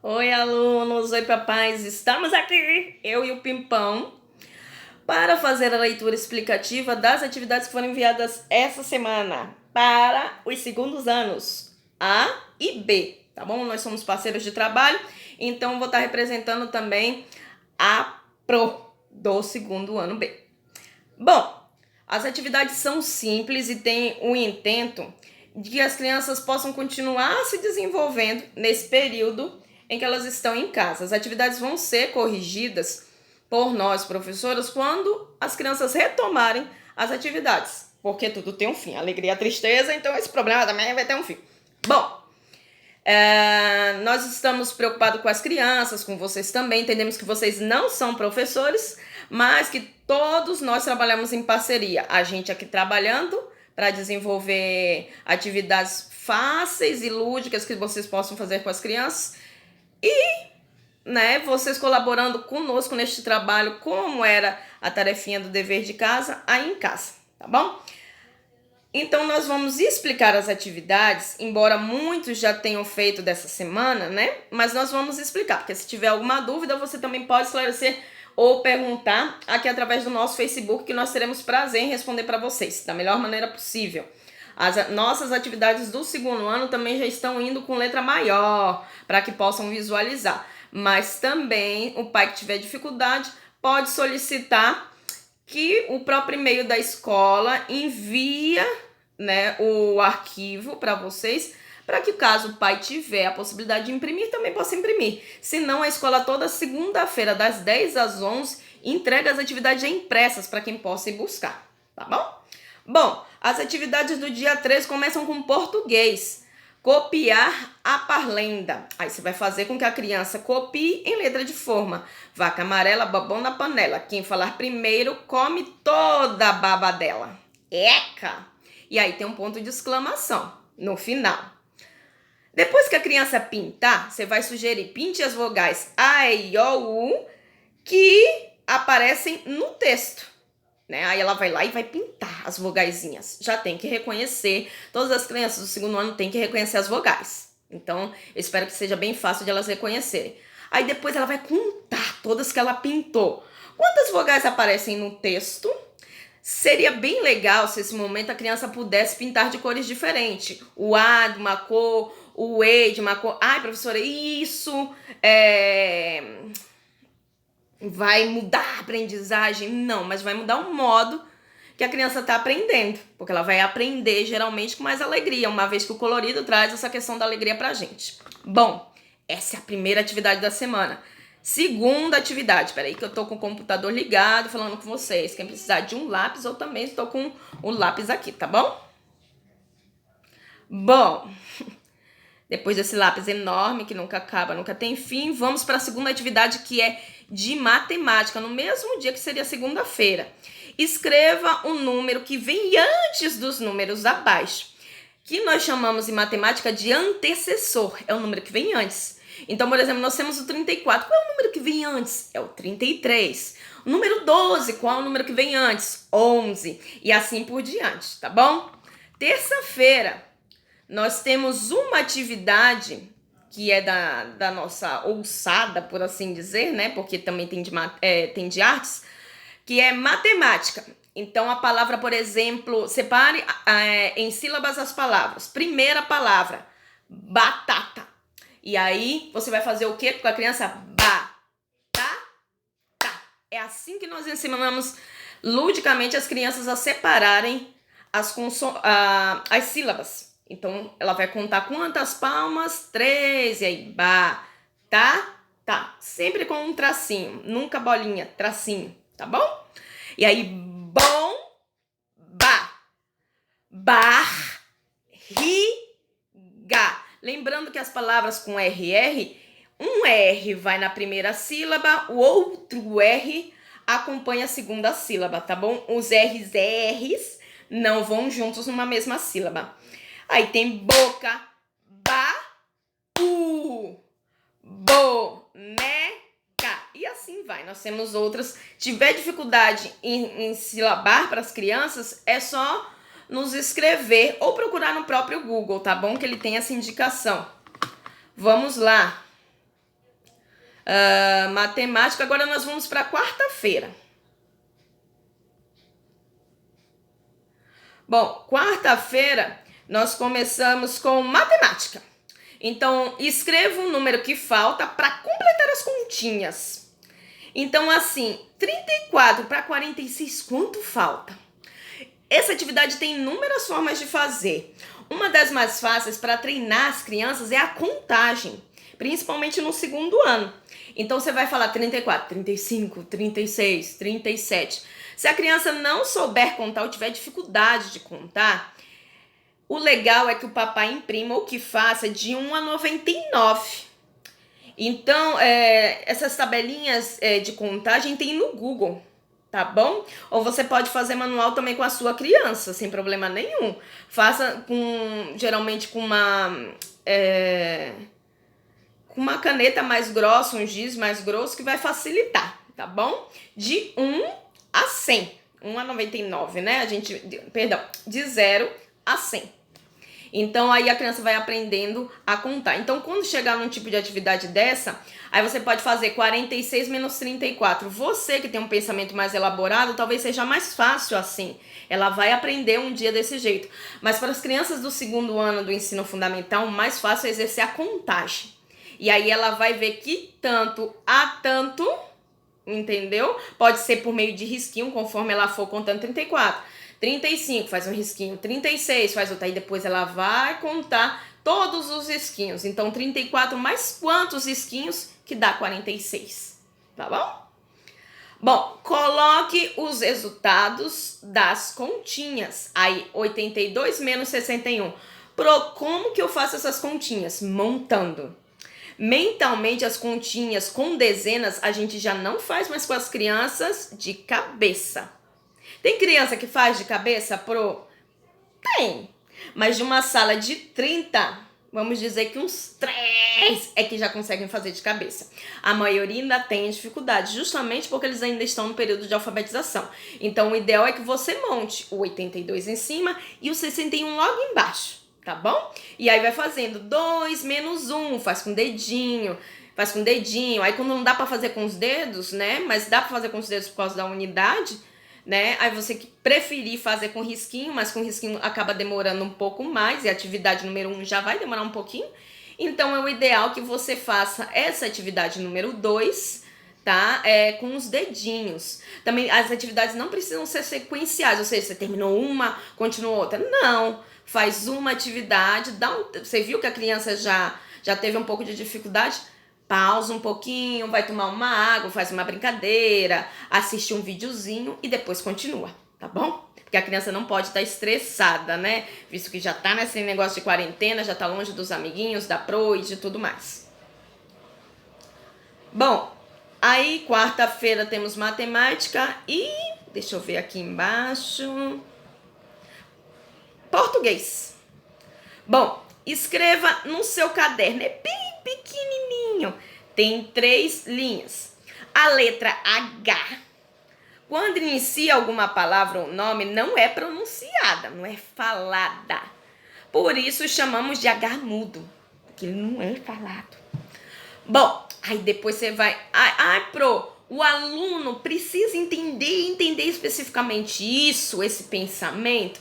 Oi, alunos! Oi, papais! Estamos aqui, eu e o Pimpão, para fazer a leitura explicativa das atividades que foram enviadas essa semana para os segundos anos A e B, tá bom? Nós somos parceiros de trabalho, então vou estar representando também a Pro do segundo ano B. Bom, as atividades são simples e têm o intento de que as crianças possam continuar se desenvolvendo nesse período em que elas estão em casa. As atividades vão ser corrigidas por nós, professoras, quando as crianças retomarem as atividades, porque tudo tem um fim, a alegria e a tristeza, então esse problema também vai ter um fim. Bom, nós estamos preocupados com as crianças, com vocês também, entendemos que vocês não são professores, mas que todos nós trabalhamos em parceria. A gente aqui trabalhando para desenvolver atividades fáceis e lúdicas que vocês possam fazer com as crianças e, vocês colaborando conosco neste trabalho, como era a tarefinha do dever de casa, aí em casa, tá bom? Então, nós vamos explicar as atividades, embora muitos já tenham feito dessa semana, mas nós vamos explicar, porque se tiver alguma dúvida, você também pode esclarecer ou perguntar aqui através do nosso Facebook, que nós teremos prazer em responder para vocês, da melhor maneira possível. As nossas atividades do segundo ano também já estão indo com letra maior, para que possam visualizar. Mas também, o pai que tiver dificuldade, pode solicitar que o próprio e-mail da escola envia o arquivo para vocês, para que caso o pai tiver a possibilidade de imprimir, também possa imprimir. Se não, a escola toda segunda-feira, das 10 às 11, entrega as atividades impressas para quem possa ir buscar, tá bom? Bom, as atividades do dia 3 começam com português. Copiar a parlenda. Aí você vai fazer com que a criança copie em letra de forma. Vaca amarela, babão na panela. Quem falar primeiro come toda a baba dela. Eca! E aí tem um ponto de exclamação no final. Depois que a criança pintar, você vai sugerir pinte as vogais A, E, I, O, U que aparecem no texto. Aí ela vai lá e vai pintar as vogaizinhas. Já tem que reconhecer, todas as crianças do segundo ano têm que reconhecer as vogais. Então, eu espero que seja bem fácil de elas reconhecerem. Aí depois ela vai contar todas que ela pintou. Quantas vogais aparecem no texto? Seria bem legal se nesse momento a criança pudesse pintar de cores diferentes. O A de uma cor, o E de uma cor. Ai, professora, isso vai mudar a aprendizagem? Não, mas vai mudar o modo que a criança está aprendendo, porque ela vai aprender geralmente com mais alegria, uma vez que o colorido traz essa questão da alegria pra gente. Bom, essa é a primeira atividade da semana. Segunda atividade, peraí que eu tô com o computador ligado falando com vocês, quem precisar de um lápis, eu também estou com o lápis aqui, tá bom? Bom, depois desse lápis enorme que nunca acaba, nunca tem fim, vamos para a segunda atividade, que é de matemática, no mesmo dia que seria segunda-feira. Escreva um número que vem antes dos números abaixo, que nós chamamos em matemática de antecessor, é o número que vem antes. Então, por exemplo, nós temos o 34, qual é o número que vem antes? É o 33. O número 12, qual é o número que vem antes? 11. E assim por diante, tá bom? Terça-feira, nós temos uma atividade que é da nossa ouçada, por assim dizer, porque também tem de artes, que é matemática. Então, a palavra, por exemplo, separe em sílabas as palavras. Primeira palavra, batata. E aí, você vai fazer o quê com a criança? Ba-ta-ta. É assim que nós ensinamos ludicamente as crianças a separarem as sílabas. Então, ela vai contar quantas palmas? 3, e aí, tá. Sempre com um tracinho, nunca bolinha, tracinho, tá bom? E aí, barriga. Lembrando que as palavras com RR, um R vai na primeira sílaba, o outro R acompanha a segunda sílaba, tá bom? Os R's não vão juntos numa mesma sílaba. Aí tem boca, boneca. E assim vai. Nós temos outras. Se tiver dificuldade em silabar para as crianças, é só nos escrever ou procurar no próprio Google, tá bom? Que ele tem essa indicação. Vamos lá. Matemática. Agora nós vamos para quarta-feira. Bom, quarta-feira nós começamos com matemática. Então, escreva o número que falta para completar as continhas. Então, assim, 34 para 46, quanto falta? Essa atividade tem inúmeras formas de fazer. Uma das mais fáceis para treinar as crianças é a contagem, principalmente no segundo ano. Então, você vai falar 34, 35, 36, 37. Se a criança não souber contar ou tiver dificuldade de contar, o legal é que o papai imprima ou que faça de 1 a 99. Então, essas tabelinhas de contagem tem no Google, tá bom? Ou você pode fazer manual também com a sua criança, sem problema nenhum. Faça geralmente com uma caneta mais grossa, um giz mais grosso, que vai facilitar, tá bom? De 1 a 100. 1 a 99, né? De 0 a 100. Então, aí a criança vai aprendendo a contar. Então, quando chegar num tipo de atividade dessa, aí você pode fazer 46 menos 34. Você que tem um pensamento mais elaborado, talvez seja mais fácil assim. Ela vai aprender um dia desse jeito. Mas para as crianças do segundo ano do ensino fundamental, o mais fácil é exercer a contagem. E aí ela vai ver que tanto a tanto, entendeu? Pode ser por meio de risquinho, conforme ela for contando 34. 35, faz um risquinho. 36, faz outro. Aí depois ela vai contar todos os risquinhos. Então, 34 mais quantos risquinhos que dá 46. Tá bom? Bom, coloque os resultados das continhas. Aí, 82 menos 61. Como que eu faço essas continhas? Montando. Mentalmente, as continhas com dezenas, a gente já não faz mais com as crianças de cabeça. Tem criança que faz de cabeça Tem. Mas de uma sala de 30, vamos dizer que uns 3 é que já conseguem fazer de cabeça. A maioria ainda tem dificuldade, justamente porque eles ainda estão no período de alfabetização. Então, o ideal é que você monte o 82 em cima e o 61 logo embaixo, tá bom? E aí vai fazendo 2 menos 1, faz com dedinho. Aí quando não dá pra fazer com os dedos, né? Mas dá pra fazer com os dedos por causa da unidade, né? Aí você que preferir fazer com risquinho, mas com risquinho acaba demorando um pouco mais, e a atividade número 1 já vai demorar um pouquinho. Então é o ideal que você faça essa atividade número 2, tá? Com os dedinhos. Também as atividades não precisam ser sequenciais, ou seja, você terminou uma, continuou outra. Não, faz uma atividade, você viu que a criança já teve um pouco de dificuldade? Pausa um pouquinho, vai tomar uma água, faz uma brincadeira, assiste um videozinho e depois continua, tá bom? Porque a criança não pode estar estressada, né? Visto que já tá nesse negócio de quarentena, já tá longe dos amiguinhos, da pro e de tudo mais. Bom, aí quarta-feira temos matemática e... deixa eu ver aqui embaixo... português. Bom, escreva no seu caderno, é bem pequenininho, tem 3 linhas. A letra H, quando inicia alguma palavra ou nome, não é pronunciada, não é falada. Por isso chamamos de H mudo, porque ele não é falado. Bom, aí depois você vai... o aluno precisa entender especificamente isso, esse pensamento.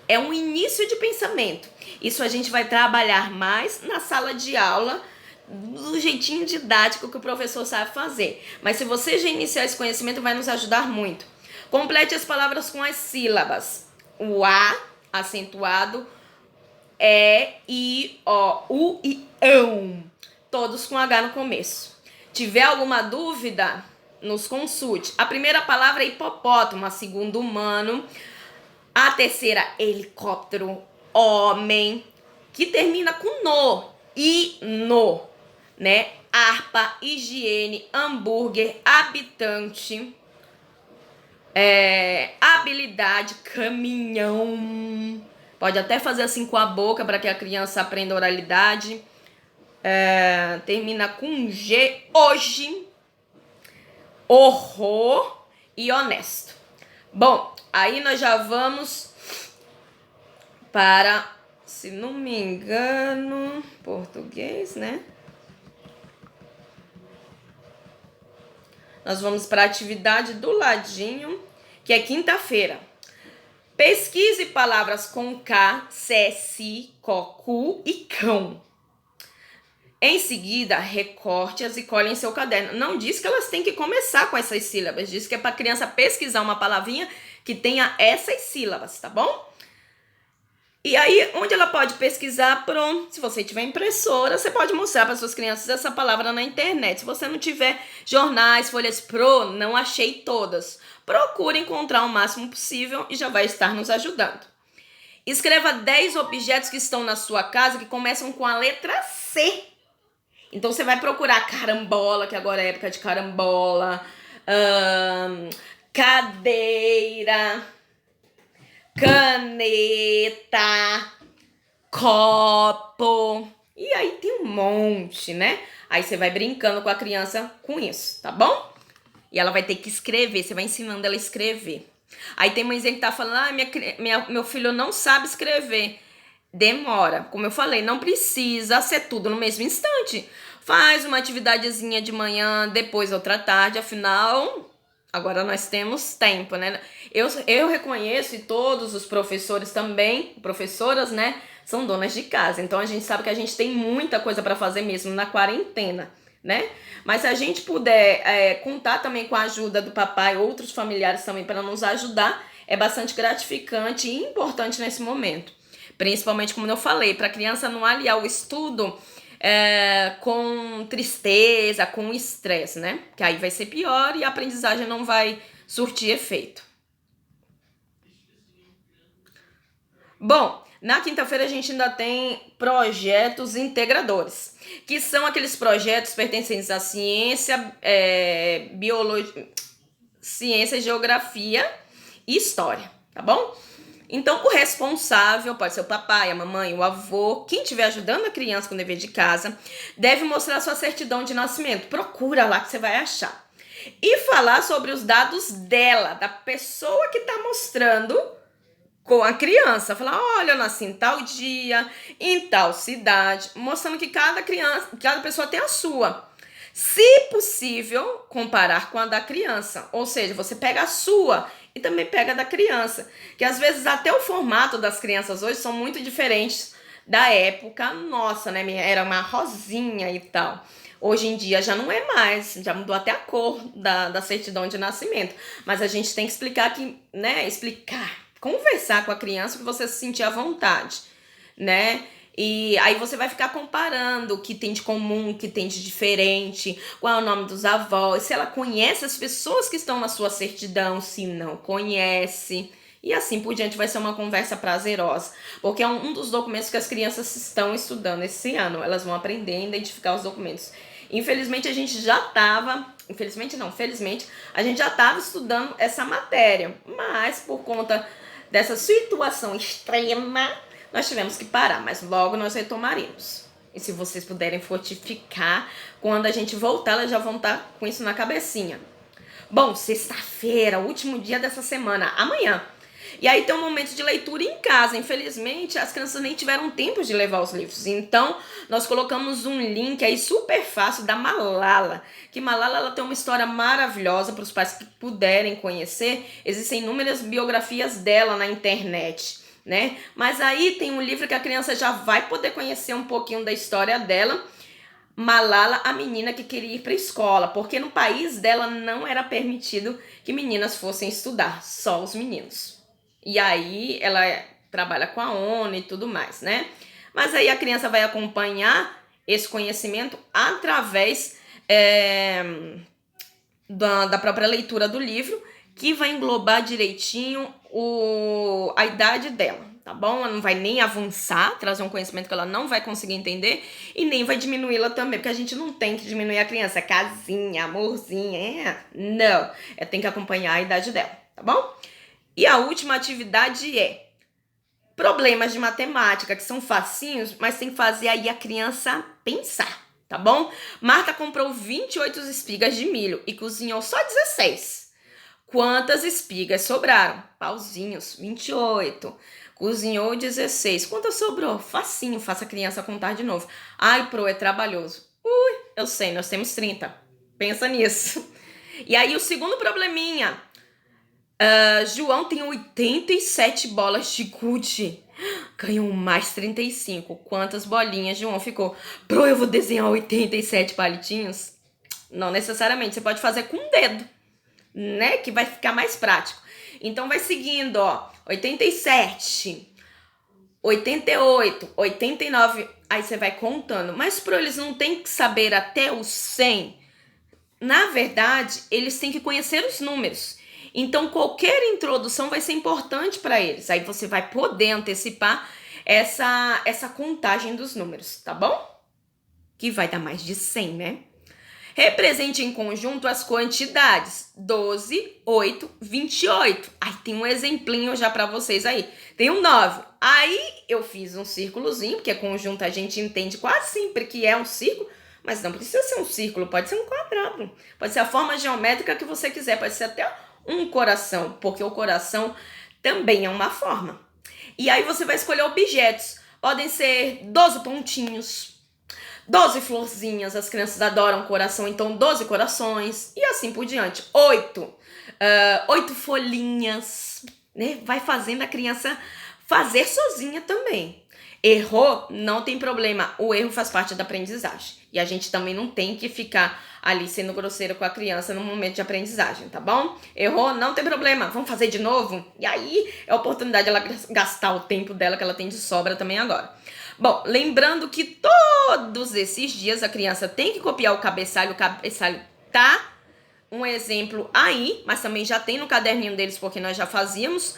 É um início de pensamento. Isso a gente vai trabalhar mais na sala de aula, do jeitinho didático que o professor sabe fazer. Mas se você já iniciar esse conhecimento, vai nos ajudar muito. Complete as palavras com as sílabas. O A, acentuado, E, I, O, U e ão. Todos com H no começo. Tiver alguma dúvida, nos consulte. A primeira palavra é hipopótamo, a segunda humano, a terceira helicóptero, homem, que termina com no, né? Harpa, higiene, hambúrguer, habitante, habilidade, caminhão. Pode até fazer assim com a boca para que a criança aprenda oralidade. Termina com G, hoje, horror e honesto. Bom, aí nós já vamos para, se não me engano, português, né? Nós vamos para a atividade do ladinho, que é quinta-feira. Pesquise palavras com K, C, Si, Co, Cu e Cão. Em seguida, recorte-as e colhe em seu caderno. Não diz que elas têm que começar com essas sílabas, diz que é para a criança pesquisar uma palavrinha que tenha essas sílabas, tá bom? E aí, onde ela pode pesquisar, pronto. Se você tiver impressora, você pode mostrar para suas crianças essa palavra na internet. Se você não tiver jornais, folhas pro, não achei todas. Procure encontrar o máximo possível e já vai estar nos ajudando. Escreva 10 objetos que estão na sua casa que começam com a letra C. Então, você vai procurar carambola, que agora é época de carambola, cadeira, caneta, copo. E aí tem um monte, né? Aí você vai brincando com a criança com isso, tá bom? E ela vai ter que escrever, você vai ensinando ela a escrever. Aí tem mãezinha que tá falando, meu filho não sabe escrever. Demora. Como eu falei, não precisa ser tudo no mesmo instante. Faz uma atividadezinha de manhã, depois outra tarde, afinal, agora nós temos tempo, né? Eu reconheço, e todos os professores também, professoras, né, são donas de casa. Então a gente sabe que a gente tem muita coisa para fazer mesmo na quarentena, né? Mas se a gente puder contar também com a ajuda do papai, outros familiares também para nos ajudar, é bastante gratificante e importante nesse momento. Principalmente, como eu falei, para a criança não aliar o estudo com tristeza, com estresse, né? Que aí vai ser pior e a aprendizagem não vai surtir efeito. Bom, na quinta-feira a gente ainda tem projetos integradores, que são aqueles projetos pertencentes à ciência, biologia, ciência, geografia e história, tá bom? Então, o responsável, pode ser o papai, a mamãe, o avô, quem estiver ajudando a criança com o dever de casa, deve mostrar sua certidão de nascimento. Procura lá que você vai achar. E falar sobre os dados dela, da pessoa que está mostrando com a criança. Falar, olha, eu nasci em tal dia, em tal cidade, mostrando que cada pessoa tem a sua. Se possível, comparar com a da criança. Ou seja, você pega a sua e também pega a da criança. Que às vezes até o formato das crianças hoje são muito diferentes da época nossa, né? Era uma rosinha e tal. Hoje em dia já não é mais, já mudou até a cor da certidão de nascimento. Mas a gente tem que explicar conversar com a criança que você se sentir à vontade, né? E aí você vai ficar comparando o que tem de comum, o que tem de diferente, qual é o nome dos avós, se ela conhece as pessoas que estão na sua certidão, se não conhece. E assim por diante vai ser uma conversa prazerosa, porque é um dos documentos que as crianças estão estudando esse ano. Elas vão aprender a identificar os documentos. Infelizmente a gente já estava, felizmente a gente já estava estudando essa matéria, mas por conta dessa situação extrema, nós tivemos que parar, mas logo nós retomaremos. E se vocês puderem fortificar, quando a gente voltar, elas já vão estar com isso na cabecinha. Bom, sexta-feira, último dia dessa semana, amanhã. E aí tem um momento de leitura em casa. Infelizmente, as crianças nem tiveram tempo de levar os livros. Então, nós colocamos um link aí super fácil da Malala. Que Malala, ela tem uma história maravilhosa para os pais que puderem conhecer. Existem inúmeras biografias dela na internet, né? Mas aí tem um livro que a criança já vai poder conhecer um pouquinho da história dela. Malala, a menina que queria ir para a escola, porque no país dela não era permitido que meninas fossem estudar, só os meninos. E aí ela trabalha com a ONU e tudo mais, né? Mas aí a criança vai acompanhar esse conhecimento através da própria leitura do livro, que vai englobar direitinho a idade dela, tá bom? Ela não vai nem avançar, trazer um conhecimento que ela não vai conseguir entender e nem vai diminuí-la também, porque a gente não tem que diminuir a criança, casinha, amorzinho, não, tem que acompanhar a idade dela, tá bom? E a última atividade é problemas de matemática, que são facinhos, mas tem que fazer aí a criança pensar, tá bom? Marta comprou 28 espigas de milho e cozinhou só 16. Quantas espigas sobraram? Pauzinhos, 28. Cozinhou 16. Quantas sobrou? Facinho, faça a criança contar de novo. Ai, é trabalhoso. Eu sei, nós temos 30. Pensa nisso. E aí o segundo probleminha, João tem 87 bolas de gude. Ganhou mais 35. Quantas bolinhas João ficou? Pro, eu vou desenhar 87 palitinhos? Não necessariamente, você pode fazer com o dedo, né? Que vai ficar mais prático. Então vai seguindo, ó. 87, 88, 89. Aí você vai contando. Mas pro, eles não têm que saber até o 100. Na verdade, eles têm que conhecer os números. Então, qualquer introdução vai ser importante para eles. Aí você vai poder antecipar essa contagem dos números, tá bom? Que vai dar mais de 100, né? Represente em conjunto as quantidades. 12, 8, 28. Aí tem um exemplinho já para vocês aí. Tem um 9. Aí eu fiz um círculozinho, porque conjunto a gente entende quase sempre que é um círculo. Mas não precisa ser um círculo, pode ser um quadrado. Pode ser a forma geométrica que você quiser, pode ser até um coração, porque o coração também é uma forma. E aí você vai escolher objetos. Podem ser 12 pontinhos, 12 florzinhas, as crianças adoram coração, então 12 corações, e assim por diante. 8 folhinhas, né? Vai fazendo a criança fazer sozinha também. Errou, não tem problema, o erro faz parte da aprendizagem. E a gente também não tem que ficar ali sendo grosseiro com a criança no momento de aprendizagem, tá bom? Errou, não tem problema, vamos fazer de novo? E aí é a oportunidade de ela gastar o tempo dela que ela tem de sobra também agora. Bom, lembrando que todos esses dias a criança tem que copiar o cabeçalho tá um exemplo aí, mas também já tem no caderninho deles, porque nós já fazíamos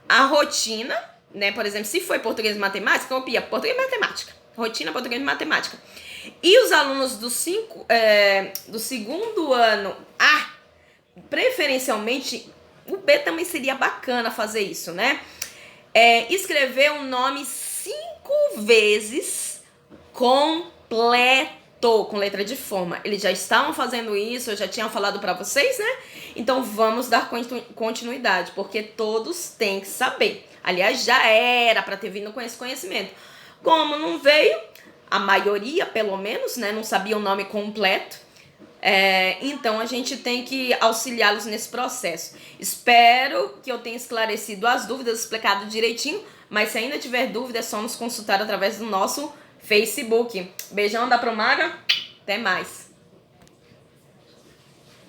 a rotina, né? Por exemplo, se foi português e matemática, copia português e matemática. Rotina, português e matemática. E os alunos do segundo ano, preferencialmente, o B também seria bacana fazer isso, né? Escrever um nome 5 vezes completo, com letra de forma. Eles já estavam fazendo isso, eu já tinha falado para vocês, né? Então vamos dar continuidade, porque todos têm que saber. Aliás, já era para ter vindo com esse conhecimento. Como não veio, a maioria, pelo menos, né, não sabia o nome completo. Então a gente tem que auxiliá-los nesse processo. Espero que eu tenha esclarecido as dúvidas, explicado direitinho, mas se ainda tiver dúvida é só nos consultar através do nosso Facebook. Beijão da Promaga, até mais!